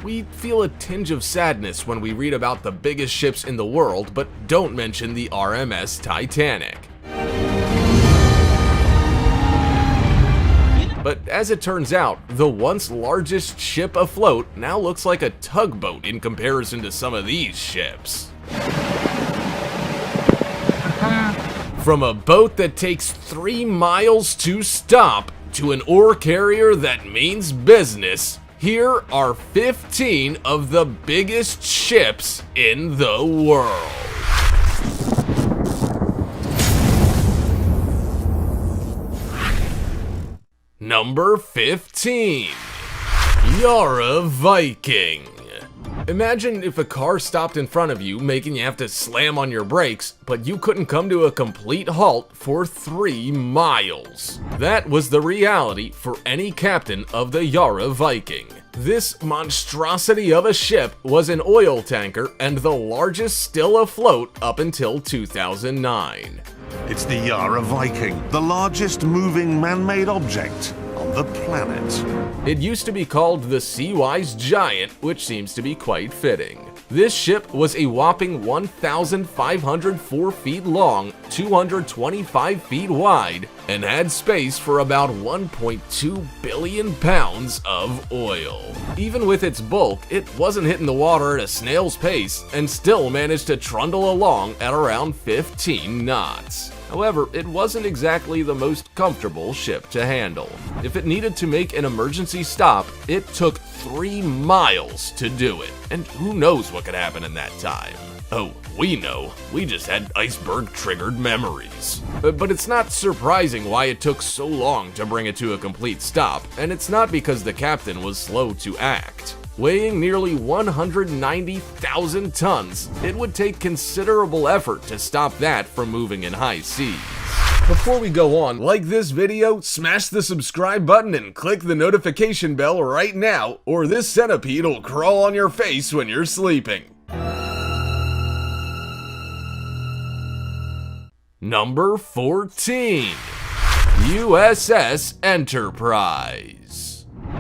we feel a tinge of sadness when we read about the biggest ships in the world, but don't mention the RMS Titanic. But as it turns out, the once largest ship afloat now looks like a tugboat in comparison to some of these ships. From a boat that takes 3 miles to stop to an ore carrier that means business, here are 15 of the biggest ships in the world. Number 15. Yara Viking. Imagine if a car stopped in front of you, making you have to slam on your brakes, but you couldn't come to a complete halt for 3 miles. That was the reality for any captain of the Yara Viking. This monstrosity of a ship was an oil tanker and the largest still afloat up until 2009. It's the Yara Viking, the largest moving man-made object on the planet. It used to be called the Seawise Giant, which seems to be quite fitting. This ship was a whopping 1,504 feet long, 225 feet wide, and had space for about 1.2 billion pounds of oil. Even with its bulk, it wasn't hitting the water at a snail's pace and still managed to trundle along at around 15 knots. However, it wasn't exactly the most comfortable ship to handle. If it needed to make an emergency stop, it took 3 miles to do it, and who knows what could happen in that time. Oh, we know. We just had iceberg-triggered memories. But it's not surprising why it took so long to bring it to a complete stop, and it's not because the captain was slow to act. Weighing nearly 190,000 tons, it would take considerable effort to stop that from moving in high seas. Before we go on, like this video, smash the subscribe button and click the notification bell right now, or this centipede will crawl on your face when you're sleeping. Number 14. USS Enterprise.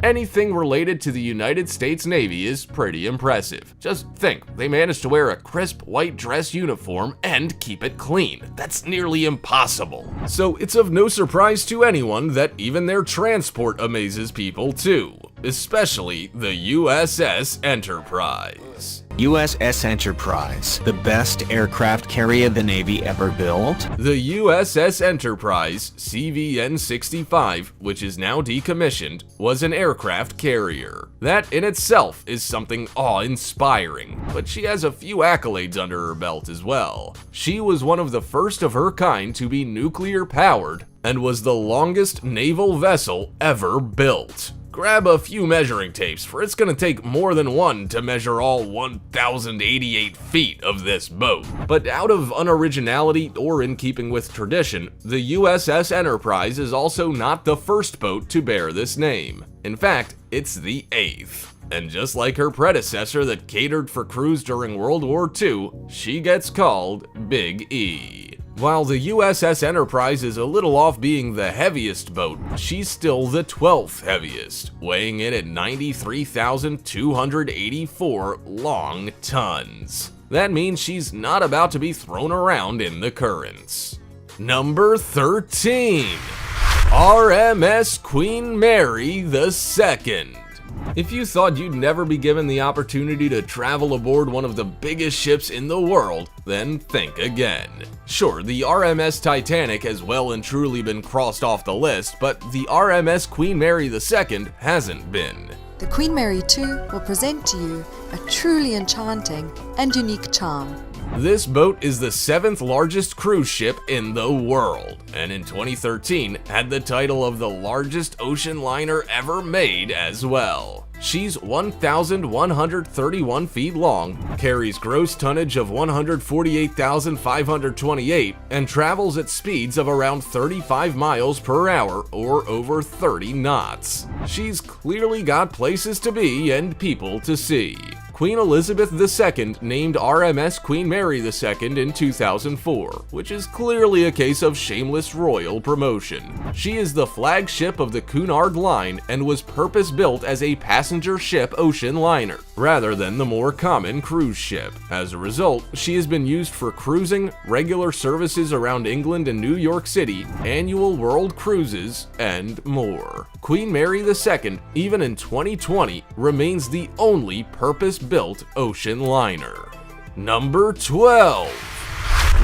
Anything related to the United States Navy is pretty impressive. Just think, they managed to wear a crisp white dress uniform and keep it clean. That's nearly impossible. So it's of no surprise to anyone that even their transport amazes people too, especially the USS Enterprise. USS Enterprise, the best aircraft carrier the Navy ever built? The USS Enterprise CVN-65, which is now decommissioned, was an aircraft carrier. That in itself is something awe-inspiring, but she has a few accolades under her belt as well. She was one of the first of her kind to be nuclear-powered and was the longest naval vessel ever built. Grab a few measuring tapes, for it's gonna take more than one to measure all 1,088 feet of this boat. But out of unoriginality or in keeping with tradition, the USS Enterprise is also not the first boat to bear this name. In fact, it's the 8th. And just like her predecessor that catered for crews during World War II, she gets called Big E. While the USS Enterprise is a little off being the heaviest boat, she's still the 12th heaviest, weighing in at 93,284 long tons. That means she's not about to be thrown around in the currents. Number 13. RMS Queen Mary II. If you thought you'd never be given the opportunity to travel aboard one of the biggest ships in the world, then think again. Sure, the RMS Titanic has well and truly been crossed off the list, but the RMS Queen Mary II hasn't been. The Queen Mary II will present to you a truly enchanting and unique charm. This boat is the 7th largest cruise ship in the world, and in 2013 had the title of the largest ocean liner ever made as well. She's 1,131 feet long, carries gross tonnage of 148,528, and travels at speeds of around 35 miles per hour or over 30 knots. She's clearly got places to be and people to see. Queen Elizabeth II named RMS Queen Mary II in 2004, which is clearly a case of shameless royal promotion. She is the flagship of the Cunard Line and was purpose-built as a passenger ship ocean liner, rather than the more common cruise ship. As a result, she has been used for cruising, regular services around England and New York City, annual world cruises, and more. Queen Mary II, even in 2020, remains the only purpose-built ocean liner. Number 12.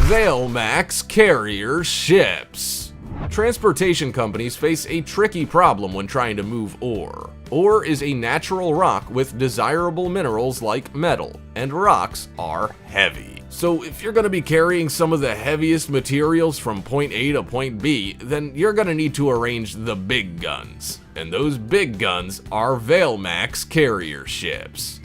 Vailmax Carrier Ships. Transportation companies face a tricky problem when trying to move ore. Ore is a natural rock with desirable minerals like metal, and rocks are heavy. So if you're going to be carrying some of the heaviest materials from point A to point B, then you're going to need to arrange the big guns. And those big guns are Vailmax carrier ships.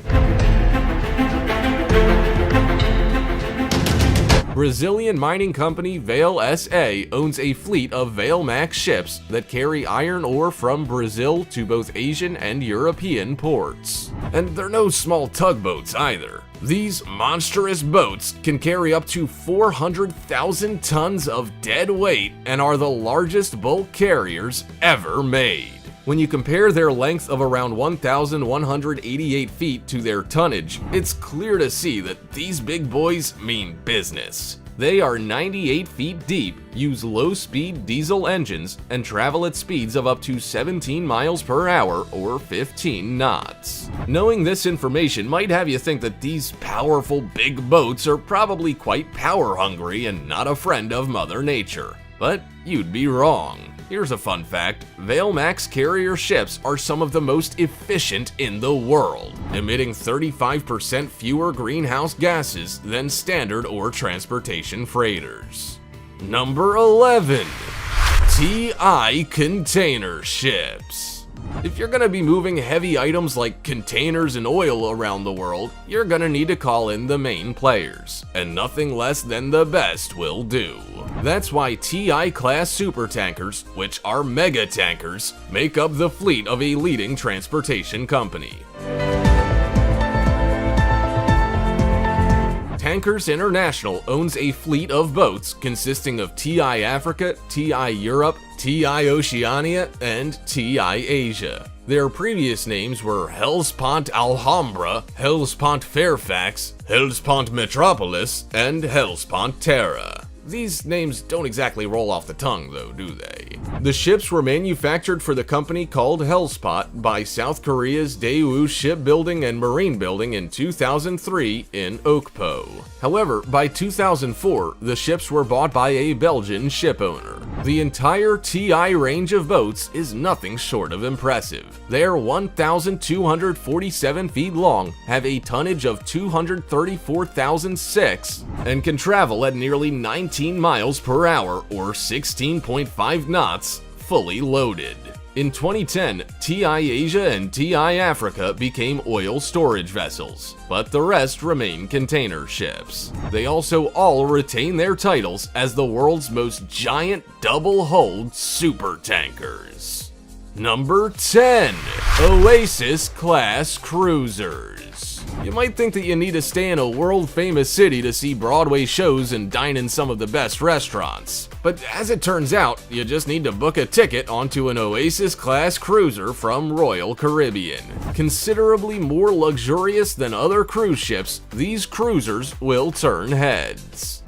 Brazilian mining company Vale SA owns a fleet of Vailmax ships that carry iron ore from Brazil to both Asian and European ports. And they're no small tugboats either. These monstrous boats can carry up to 400,000 tons of dead weight and are the largest bulk carriers ever made. When you compare their length of around 1,188 feet to their tonnage, it's clear to see that these big boys mean business. They are 98 feet deep, use low-speed diesel engines, and travel at speeds of up to 17 miles per hour or 15 knots. Knowing this information might have you think that these powerful big boats are probably quite power-hungry and not a friend of Mother Nature. But you'd be wrong. Here's a fun fact: Vailmax carrier ships are some of the most efficient in the world, emitting 35% fewer greenhouse gases than standard or transportation freighters. Number 11. TI container ships. If you're gonna be moving heavy items like containers and oil around the world, you're gonna need to call in the main players, and nothing less than the best will do. That's why TI-class supertankers, which are mega tankers, make up the fleet of a leading transportation company. Tankers International owns a fleet of boats consisting of TI Africa, TI Europe, TI Oceania, and TI Asia. Their previous names were Hellespont Alhambra, Hellespont Fairfax, Hellespont Metropolis, and Hellespont Terra. These names don't exactly roll off the tongue though, do they? The ships were manufactured for the company called Hellespont by South Korea's Daewoo Shipbuilding and Marine Building in 2003 in Okpo. However, by 2004, the ships were bought by a Belgian ship owner. The entire TI range of boats is nothing short of impressive. They're 1,247 feet long, have a tonnage of 234,006, and can travel at nearly 19 miles per hour or 16.5 knots, fully loaded. In 2010, TI Asia and TI Africa became oil storage vessels, but the rest remain container ships. They also all retain their titles as the world's most giant double-hulled supertankers. Number 10. Oasis-class cruisers. You might think that you need to stay in a world-famous city to see Broadway shows and dine in some of the best restaurants. But as it turns out, you just need to book a ticket onto an Oasis-class cruiser from Royal Caribbean. Considerably more luxurious than other cruise ships, these cruisers will turn heads.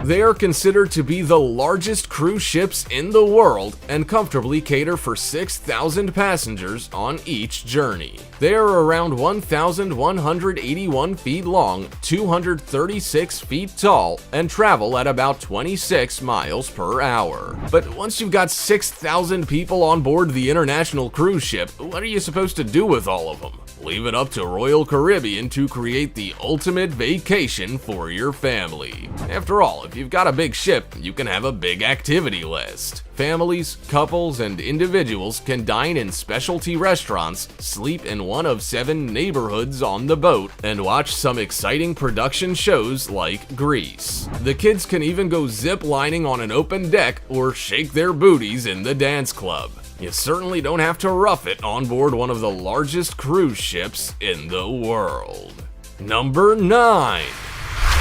They are considered to be the largest cruise ships in the world and comfortably cater for 6,000 passengers on each journey. They are around 1,181 feet long, 236 feet tall, and travel at about 26 miles per hour. But once you've got 6,000 people on board the international cruise ship, what are you supposed to do with all of them? Leave it up to Royal Caribbean to create the ultimate vacation for your family. After all, if you've got a big ship, you can have a big activity list. Families, couples, and individuals can dine in specialty restaurants, sleep in one of 7 neighborhoods on the boat, and watch some exciting production shows like Grease. The kids can even go zip lining on an open deck or shake their booties in the dance club. You certainly don't have to rough it on board one of the largest cruise ships in the world. Number 9.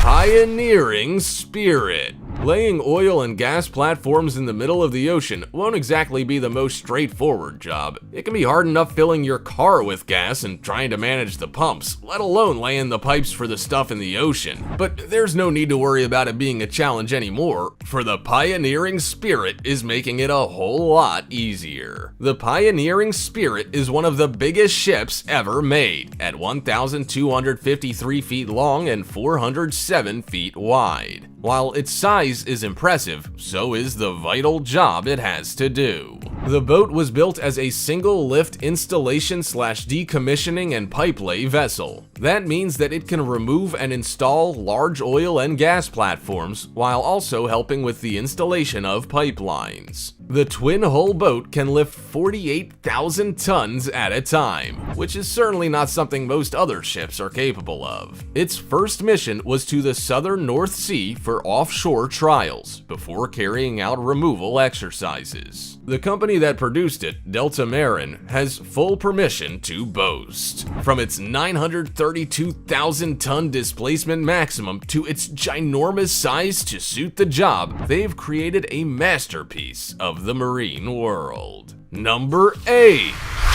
Pioneering Spirit. Laying oil and gas platforms in the middle of the ocean won't exactly be the most straightforward job. It can be hard enough filling your car with gas and trying to manage the pumps, let alone laying the pipes for the stuff in the ocean. But there's no need to worry about it being a challenge anymore, for the Pioneering Spirit is making it a whole lot easier. The Pioneering Spirit is one of the biggest ships ever made, at 1,253 feet long and 407 feet wide. While its size is impressive, so is the vital job it has to do. The boat was built as a single lift installation/decommissioning and pipe lay vessel. That means that it can remove and install large oil and gas platforms while also helping with the installation of pipelines. The twin-hull boat can lift 48,000 tons at a time, which is certainly not something most other ships are capable of. Its first mission was to the southern North Sea for offshore trials, before carrying out removal exercises. The company that produced it, Delta Marin, has full permission to boast. From its 932,000-ton displacement maximum to its ginormous size to suit the job, they've created a masterpiece of the marine world. Number 8.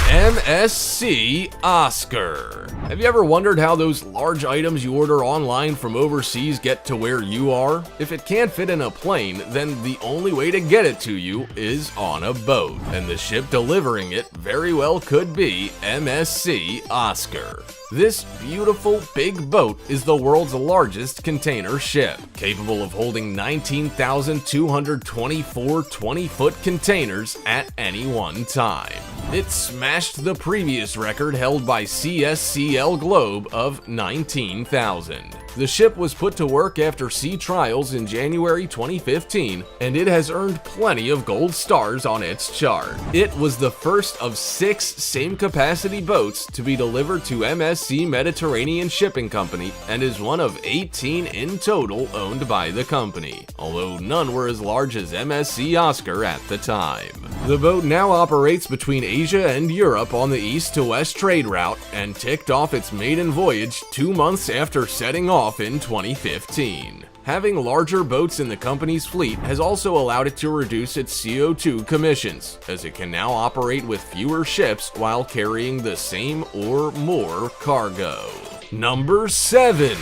MSC Oscar. Have you ever wondered how those large items you order online from overseas get to where you are? If it can't fit in a plane, then the only way to get it to you is on a boat, and the ship delivering it very well could be MSC Oscar. This beautiful big boat is the world's largest container ship, capable of holding 19,224 20-foot containers at any one time. It smashed the previous record held by CSCL Globe of 19,000. The ship was put to work after sea trials in January 2015, and it has earned plenty of gold stars on its chart. It was the first of 6 same-capacity boats to be delivered to MSC Mediterranean Shipping Company and is one of 18 in total owned by the company, although none were as large as MSC Oscar at the time. The boat now operates between Asia and Europe on the east to west trade route and ticked off its maiden voyage 2 months after setting off in 2015. Having larger boats in the company's fleet has also allowed it to reduce its CO2 emissions, as it can now operate with fewer ships while carrying the same or more cargo. Number 7.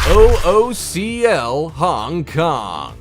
OOCL Hong Kong.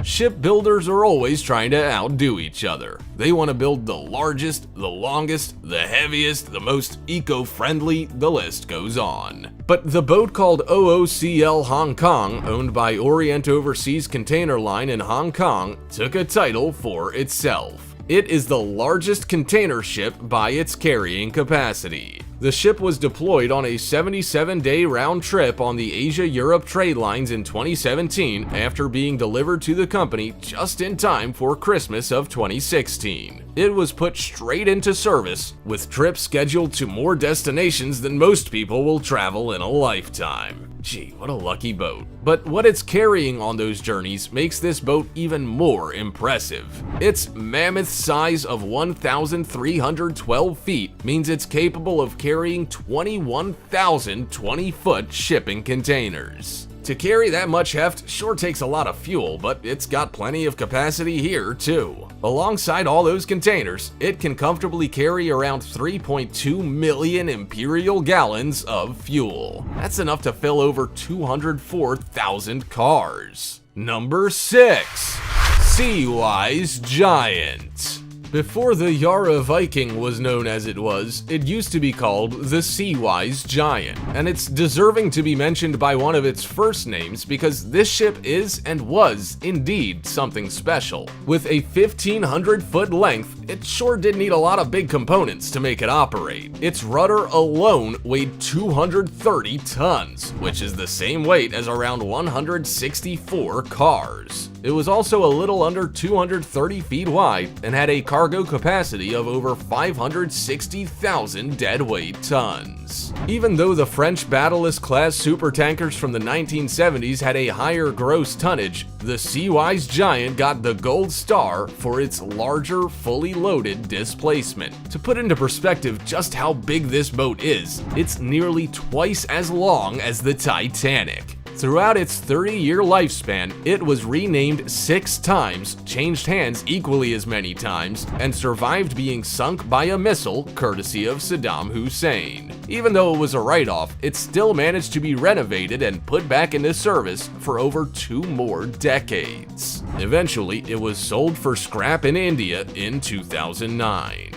Shipbuilders are always trying to outdo each other. They want to build the largest, the longest, the heaviest, the most eco-friendly, the list goes on. But the boat called OOCL Hong Kong, owned by Orient Overseas Container Line in Hong Kong, took a title for itself. It is the largest container ship by its carrying capacity. The ship was deployed on a 77-day round trip on the Asia-Europe trade lines in 2017 after being delivered to the company just in time for Christmas of 2016. It was put straight into service, with trips scheduled to more destinations than most people will travel in a lifetime. Gee, what a lucky boat. But what it's carrying on those journeys makes this boat even more impressive. Its mammoth size of 1,312 feet means it's capable of carrying 21,000 20-foot shipping containers. To carry that much heft sure takes a lot of fuel, but it's got plenty of capacity here too. Alongside all those containers, it can comfortably carry around 3.2 million imperial gallons of fuel. That's enough to fill over 204,000 cars. Number 6. Seawise Giant. Before the Yara Viking was known as it was, it used to be called the Seawise Giant, and it's deserving to be mentioned by one of its first names because this ship is and was indeed something special. With a 1,500-foot length, it sure did need a lot of big components to make it operate. Its rudder alone weighed 230 tons, which is the same weight as around 164 cars. It was also a little under 230 feet wide and had a cargo capacity of over 560,000 deadweight tons. Even though the French Battleless-class supertankers from the 1970s had a higher gross tonnage, the Seawise Giant got the gold star for its larger, fully loaded displacement. To put into perspective just how big this boat is, it's nearly twice as long as the Titanic. Throughout its 30-year lifespan, it was renamed 6 times, changed hands equally as many times, and survived being sunk by a missile courtesy of Saddam Hussein. Even though it was a write-off, it still managed to be renovated and put back into service for over 2 more decades. Eventually, it was sold for scrap in India in 2009.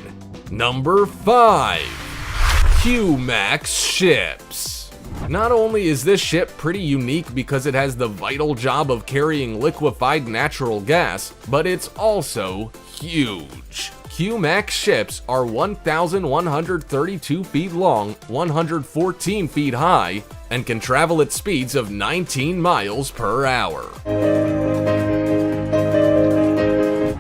Number 5. Q-Max Ships. Not only is this ship pretty unique because it has the vital job of carrying liquefied natural gas, but it's also huge. Q-Max ships are 1,132 feet long, 114 feet high, and can travel at speeds of 19 miles per hour.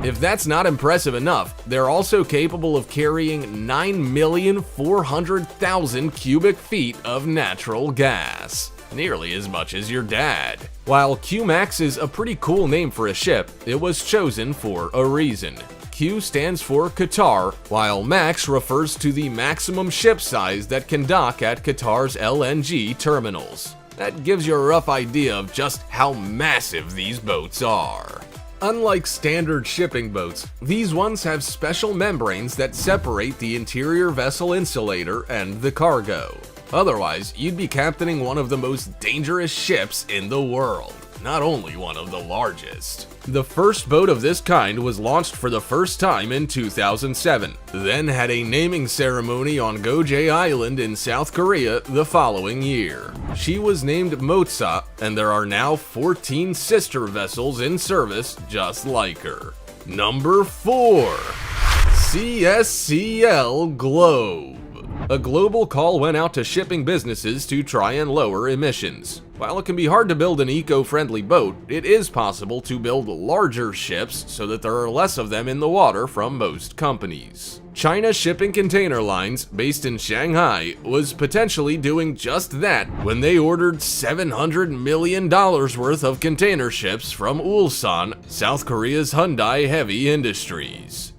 If that's not impressive enough, they're also capable of carrying 9,400,000 cubic feet of natural gas, nearly as much as your dad. While Q-Max is a pretty cool name for a ship, it was chosen for a reason. Q stands for Qatar, while Max refers to the maximum ship size that can dock at Qatar's LNG terminals. That gives you a rough idea of just how massive these boats are. Unlike standard shipping boats, these ones have special membranes that separate the interior vessel insulator and the cargo. Otherwise, you'd be captaining one of the most dangerous ships in the world, not only one of the largest. The first boat of this kind was launched for the first time in 2007, then had a naming ceremony on Goje Island in South Korea the following year. She was named Motsa, and there are now 14 sister vessels in service just like her. Number 4. CSCL Globe. A global call went out to shipping businesses to try and lower emissions. While it can be hard to build an eco-friendly boat, it is possible to build larger ships so that there are less of them in the water from most companies. China Shipping Container Lines, based in Shanghai, was potentially doing just that when they ordered $700 million worth of container ships from Ulsan, South Korea's Hyundai Heavy Industries.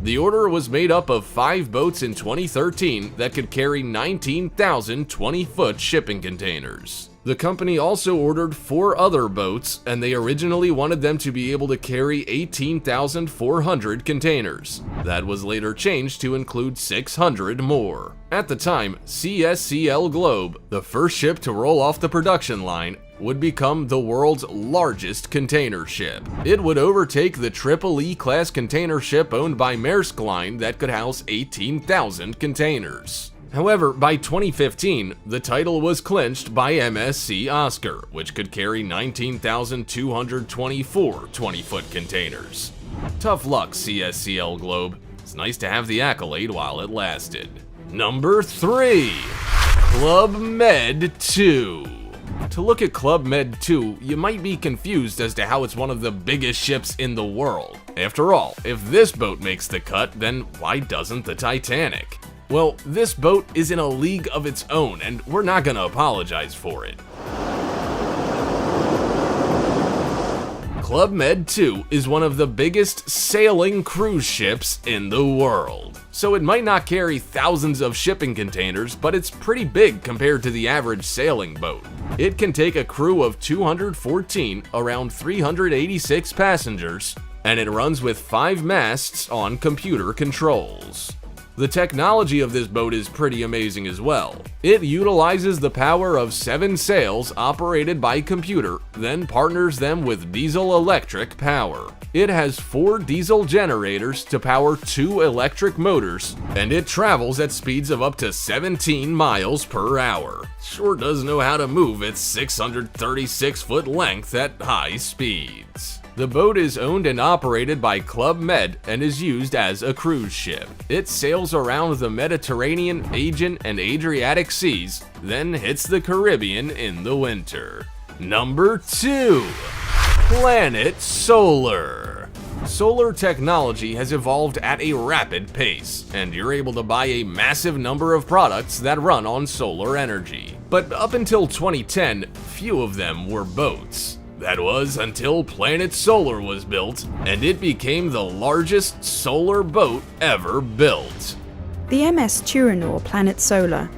The order was made up of 5 boats in 2013 that could carry 19,000 20-foot shipping containers. The company also ordered 4 other boats, and they originally wanted them to be able to carry 18,400 containers. That was later changed to include 600 more. At the time, CSCL Globe, the first ship to roll off the production line, would become the world's largest container ship. It would overtake the Triple E-class container ship owned by Maersk Line that could house 18,000 containers. However, by 2015, the title was clinched by MSC Oscar, which could carry 19,224 20-foot containers. Tough luck, CSCL Globe. It's nice to have the accolade while it lasted. Number 3. Club Med 2. To look at Club Med 2, you might be confused as to how it's one of the biggest ships in the world. After all, if this boat makes the cut, then why doesn't the Titanic? Well, this boat is in a league of its own, and we're not gonna apologize for it. Club Med 2 is one of the biggest sailing cruise ships in the world. So it might not carry thousands of shipping containers, but it's pretty big compared to the average sailing boat. It can take a crew of 214, around 386 passengers, and it runs with 5 masts on computer controls. The technology of this boat is pretty amazing as well. It utilizes the power of 7 sails operated by computer, then partners them with diesel-electric power. It has 4 diesel generators to power 2 electric motors, and it travels at speeds of up to 17 miles per hour. Sure does know how to move its 636-foot length at high speeds. The boat is owned and operated by Club Med and is used as a cruise ship. It sails around the Mediterranean, Aegean, and Adriatic seas, then hits the Caribbean in the winter. Number 2. Planet Solar. Solar technology has evolved at a rapid pace, and you're able to buy a massive number of products that run on solar energy. But up until 2010, few of them were boats. That was until Planet Solar was built, and it became the largest solar boat ever built. The MS Turinor Planet Solar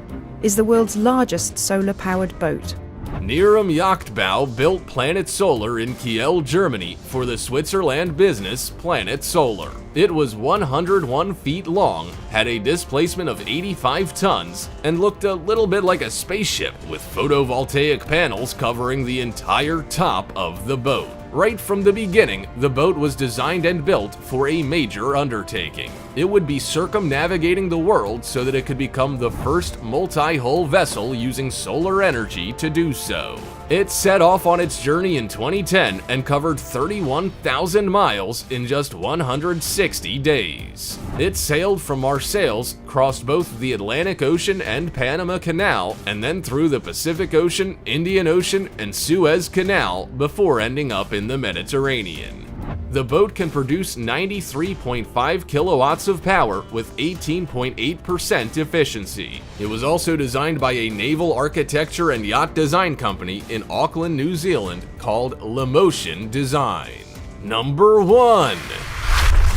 is the world's largest solar-powered boat. Neram Yachtbau built Planet Solar in Kiel, Germany for the Switzerland business Planet Solar. It was 101 feet long, had a displacement of 85 tons, and looked a little bit like a spaceship with photovoltaic panels covering the entire top of the boat. Right from the beginning, the boat was designed and built for a major undertaking. It would be circumnavigating the world so that it could become the first multi-hull vessel using solar energy to do so. It set off on its journey in 2010 and covered 31,000 miles in just 160 days. It sailed from Marseilles, crossed both the Atlantic Ocean and Panama Canal, and then through the Pacific Ocean, Indian Ocean, and Suez Canal before ending up in the Mediterranean. The boat can produce 93.5 kilowatts of power with 18.8% efficiency. It was also designed by a naval architecture and yacht design company in Auckland, New Zealand called Lemotion Design. Number 1.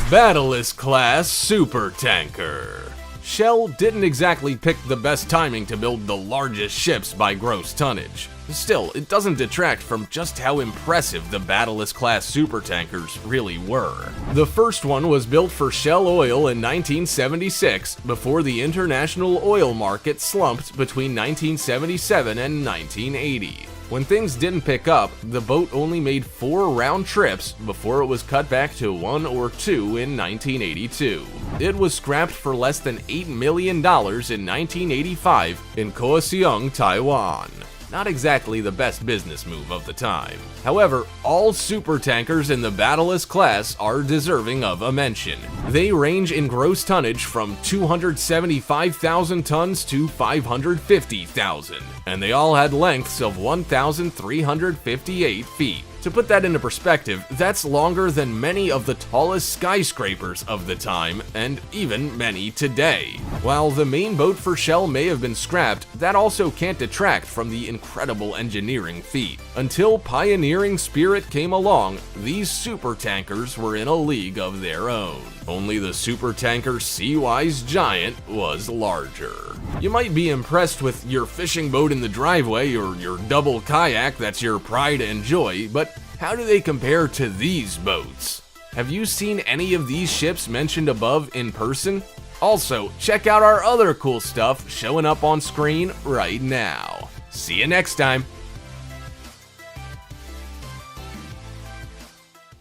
Battleless Class Supertanker. Shell didn't exactly pick the best timing to build the largest ships by gross tonnage. Still, it doesn't detract from just how impressive the Battleless class supertankers really were. The first one was built for Shell Oil in 1976 before the international oil market slumped between 1977 and 1980. When things didn't pick up, the boat only made 4 round trips before it was cut back to 1 or 2 in 1982. It was scrapped for less than $8 million in 1985 in Kaohsiung, Taiwan. Not exactly the best business move of the time. However, all supertankers in the Battleless class are deserving of a mention. They range in gross tonnage from 275,000 tons to 550,000, and they all had lengths of 1,358 feet. To put that into perspective, that's longer than many of the tallest skyscrapers of the time, and even many today. While the main boat for Shell may have been scrapped, that also can't detract from the incredible engineering feat. Until pioneering spirit came along, these supertankers were in a league of their own. Only the supertanker Seawise Giant was larger. You might be impressed with your fishing boat in the driveway or your double kayak that's your pride and joy, but how do they compare to these boats? Have you seen any of these ships mentioned above in person? Also, check out our other cool stuff showing up on screen right now. See you next time!